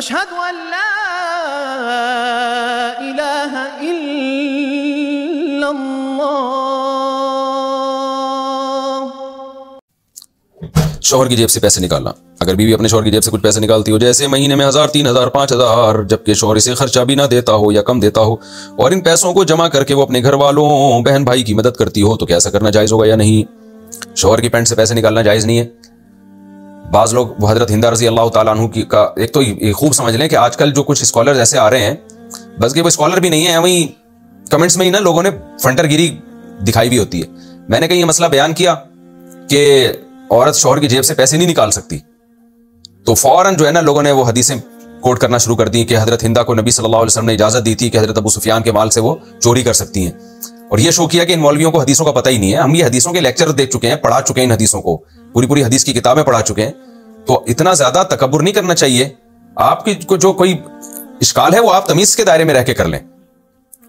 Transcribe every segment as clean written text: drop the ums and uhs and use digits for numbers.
اشہد ان لا الہ الا اللہ۔ شوہر کی جیب سے پیسے نکالنا۔ اگر بیوی اپنے شوہر کی جیب سے کچھ پیسے نکالتی ہو، جیسے مہینے میں 1000 3000 5000، جبکہ شوہر اسے خرچہ بھی نہ دیتا ہو یا کم دیتا ہو، اور ان پیسوں کو جمع کر کے وہ اپنے گھر والوں بہن بھائی کی مدد کرتی ہو، تو کیا ایسا کرنا جائز ہوگا یا نہیں؟ شوہر کی پینٹ سے پیسے نکالنا جائز نہیں ہے۔ بعض لوگ وہ حضرت ہند رضی اللہ تعالیٰ عنہ کی کا ایک تو یہ خوب سمجھ لیں کہ آج کل جو کچھ اسکالرز ایسے آ رہے ہیں، بس کہ وہ اسکالر بھی نہیں ہے، وہیں کمنٹس میں ہی نا لوگوں نے فنٹر گیری دکھائی بھی ہوتی ہے۔ میں نے کہیں یہ مسئلہ بیان کیا کہ عورت شوہر کی جیب سے پیسے نہیں نکال سکتی، تو فوراً جو ہے نا لوگوں نے وہ حدیثیں کوٹ کرنا شروع کر دی کہ حضرت ہندہ کو نبی صلی اللہ علیہ وسلم نے اجازت دی تھی کہ حضرت ابو سفیان کے مال سے وہ چوری کر سکتی ہیں، اور یہ شو کیا کہ ان مولویوں کو حدیثوں کا پتہ ہی نہیں ہے۔ ہم یہ حدیثوں کے لیکچر دیکھ چکے ہیں، پڑھا چکے ہیں، ان حدیثوں کو پوری حدیث کی کتابیں پڑھا چکے ہیں، تو اتنا زیادہ تکبر نہیں کرنا چاہیے۔ آپ کی جو کوئی اشکال ہے وہ آپ تمیز کے دائرے میں رہ کے کر لیں،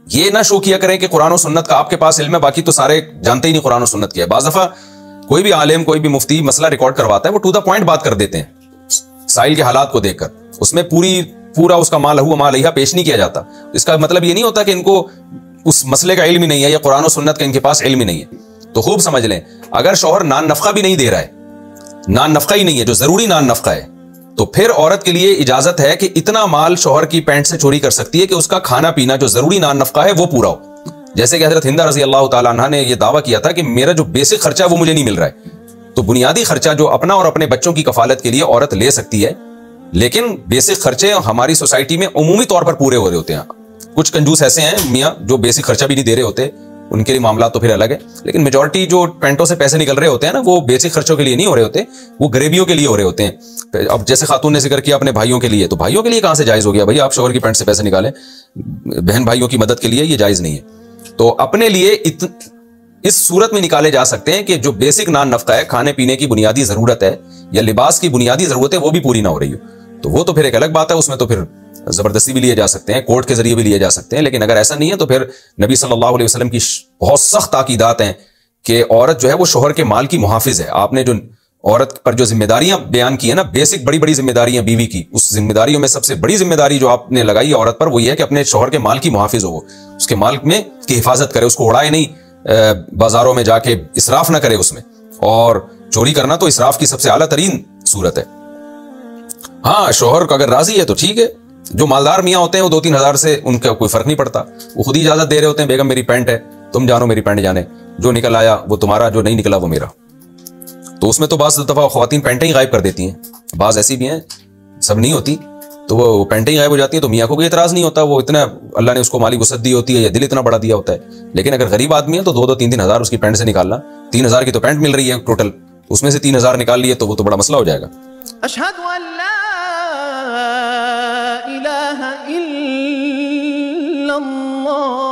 یہ نہ شو کیا کریں کہ قرآن و سنت کا آپ کے پاس علم ہے، باقی تو سارے جانتے ہی نہیں قرآن و سنت کیا ہے۔ بعض دفعہ کوئی بھی عالم، کوئی بھی مفتی مسئلہ ریکارڈ کرواتا ہے، وہ ٹو دا پوائنٹ بات کر دیتے ہیں سائل کے حالات کو دیکھ کر، اس میں پورا اس کا مال ہوا مال علیہ پیش نہیں کیا جاتا۔ اس کا مطلب یہ نہیں ہوتا کہ ان کو اس مسئلے کا علم ہی نہیں ہے یا قرآن و سنت کا ان کے پاس علم ہی نہیں ہے۔ تو خوب سمجھ لیں، اگر شوہر نان نفقہ بھی نہیں دے رہا ہے، نان نفقہ ہی نہیں ہے جو ضروری نان نفقہ ہے، تو پھر عورت کے لیے اجازت ہے کہ اتنا مال شوہر کی پینٹ سے چوری کر سکتی ہے کہ اس کا کھانا پینا جو ضروری نان نفقہ ہے وہ پورا ہو۔ جیسے کہ حضرت ہندہ رضی اللہ تعالیٰ عنہ نے یہ دعویٰ کیا تھا کہ میرا جو بیسک خرچہ وہ مجھے نہیں مل رہا ہے، تو بنیادی خرچہ جو اپنا اور اپنے بچوں کی کفالت کے لیے عورت لے سکتی ہے، لیکن بیسک خرچے ہماری سوسائٹی میں عمومی طور پر پورے ہو رہے ہوتے ہیں۔ کچھ کنجوس ایسے ہیں میاں جو بیسک خرچہ بھی نہیں دے رہے ہوتے، ان کے لیے معاملات تو پھر الگ ہے، لیکن میجورٹی جو پینٹوں سے پیسے نکل رہے ہوتے ہیں نا، وہ بیسک خرچوں کے لیے نہیں ہو رہے ہوتے، وہ غریبیوں کے لیے ہو رہے ہوتے ہیں۔ اب جیسے خاتون نے ذکر کیا اپنے بھائیوں کے لیے، تو بھائیوں کے لیے کہاں سے جائز ہو گیا بھائی آپ شوہر کی پینٹ سے پیسے نکالیں؟ بہن بھائیوں کی مدد کے لیے یہ جائز نہیں ہے۔ تو اپنے لیے اس صورت میں نکالے جا سکتے ہیں کہ جو بیسک نان نفقہ ہے، کھانے پینے کی بنیادی ضرورت ہے یا لباس کی بنیادی ضرورت ہے، وہ بھی پوری نہ ہو رہی ہو، تو وہ تو پھر ایک الگ بات ہے، اس میں تو پھر زبردستی بھی لیے جا سکتے ہیں، کورٹ کے ذریعے بھی لیے جا سکتے ہیں۔ لیکن اگر ایسا نہیں ہے تو پھر نبی صلی اللہ علیہ وسلم کی بہت سخت تاکیدات ہیں کہ عورت جو ہے وہ شوہر کے مال کی محافظ ہے۔ آپ نے جو عورت پر جو ذمہ داریاں بیان کی ہیں نا، بیسک بڑی ذمہ داریاں بیوی کی، اس ذمہ داریوں میں سب سے بڑی ذمہ داری جو آپ نے لگائی ہے عورت پر، وہ یہ ہے کہ اپنے شوہر کے مال کی محافظ ہو، اس کے مال میں کی حفاظت کرے، اس کو اڑائے نہیں، بازاروں میں جا کے اسراف نہ کرے اس میں، اور چوری کرنا تو اسراف کی سب سے اعلیٰ ترین صورت ہے۔ ہاں شوہر کا اگر راضی ہے تو ٹھیک ہے، جو مالدار میاں ہوتے ہیں وہ 2-3 ہزار سے ان کا کوئی فرق نہیں پڑتا، وہ خود ہی اجازت دے رہے ہوتے ہیں، بیگم میری پینٹ ہے، تم جانو میری پینٹ جانے، جو نکل آیا وہ تمہارا، جو نہیں نکلا وہ میرا۔ تو اس میں تو بعض دفعہ خواتین پینٹیں ہی غائب کر دیتی ہیں، بعض ایسی بھی ہیں، سب نہیں ہوتی، تو وہ پینٹیں ہی غائب ہو جاتی ہیں، تو میاں کو کوئی اعتراض نہیں ہوتا، وہ اتنا اللہ نے اس کو مالی وسعت دی ہوتی ہے یا دل اتنا بڑا دیا ہوتا ہے۔ لیکن اگر غریب آدمی ہے تو 2-3 ہزار اس کی پینٹ سے نکالنا، 3 ہزار کی تو پینٹ مل رہی ہے ٹوٹل، اس میں سے 3 ہزار نکال لیے تو وہ تو بڑا مسئلہ ہو جائے گا۔ اشہد ان لا الہ الا اللہ۔